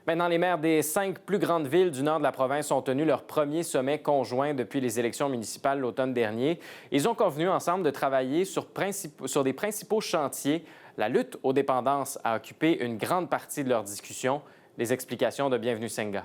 Maintenant, les maires des 5 plus grandes villes du nord de la province ont tenu leur premier sommet conjoint depuis les élections municipales l'automne dernier. Ils ont convenu ensemble de travailler sur des principaux chantiers. La lutte aux dépendances a occupé une grande partie de leur discussion. Les explications de Bienvenue Senga.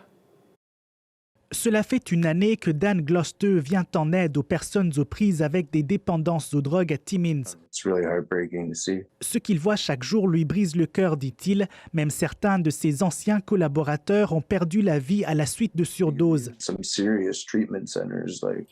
Cela fait une année que Dan Gloucester vient en aide aux personnes aux prises avec des dépendances aux drogues à Timmins. Ce qu'il voit chaque jour lui brise le cœur, dit-il. Même certains de ses anciens collaborateurs ont perdu la vie à la suite de surdoses.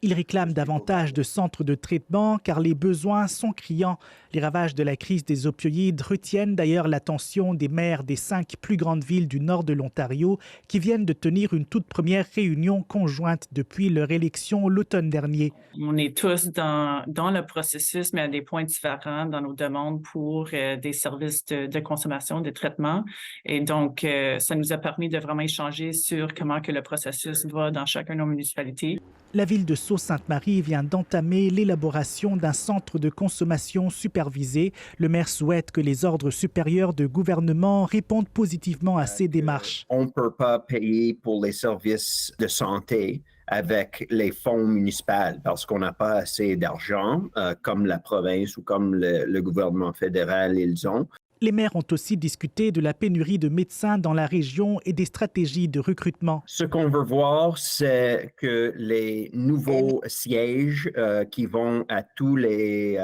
Il réclame davantage de centres de traitement car les besoins sont criants. Les ravages de la crise des opioïdes retiennent d'ailleurs l'attention des maires des 5 plus grandes villes du nord de l'Ontario qui viennent de tenir une toute première réunion conjointe depuis leur élection l'automne dernier. On est tous dans le processus, mais à des points différents dans nos demandes pour des services de consommation, de traitement. Et donc, ça nous a permis de vraiment échanger sur comment que le processus va dans chacune de nos municipalités. La ville de Sault-Sainte-Marie vient d'entamer l'élaboration d'un centre de consommation supervisé. Le maire souhaite que les ordres supérieurs de gouvernement répondent positivement à ces démarches. On ne peut pas payer pour les services de santé avec les fonds municipaux parce qu'on n'a pas assez d'argent, comme la province ou comme le gouvernement fédéral, ils ont. Les maires ont aussi discuté de la pénurie de médecins dans la région et des stratégies de recrutement. Ce qu'on veut voir, c'est que les nouveaux sièges qui vont à tous les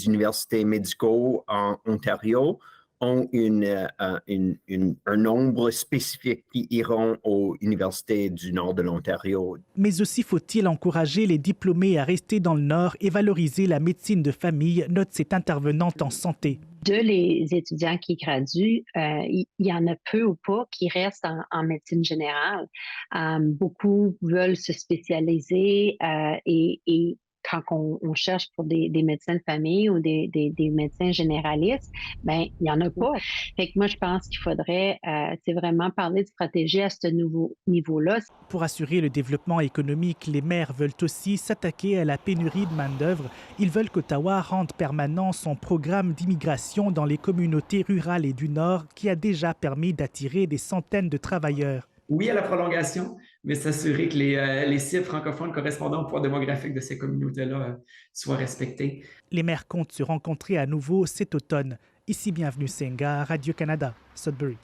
universités médicaux en Ontario ont un nombre spécifique qui iront aux universités du nord de l'Ontario. Mais aussi faut-il encourager les diplômés à rester dans le nord et valoriser la médecine de famille, note cette intervenante en santé. De les étudiants qui graduent, il y en a peu ou pas qui restent en médecine générale. Beaucoup veulent se spécialiser et quand on cherche pour des médecins de famille ou des médecins généralistes, ben il y en a pas. Fait que moi, je pense qu'il faudrait c'est vraiment parler de stratégie à ce nouveau niveau-là. Pour assurer le développement économique, les maires veulent aussi s'attaquer à la pénurie de main-d'œuvre. Ils veulent qu'Ottawa rende permanent son programme d'immigration dans les communautés rurales et du Nord qui a déjà permis d'attirer des centaines de travailleurs. Oui à la prolongation, mais s'assurer que les cibles francophones correspondant au poids démographique de ces communautés-là soient respectées. Les maires comptent se rencontrer à nouveau cet automne. Ici, Bienvenue Senga, Radio-Canada, Sudbury.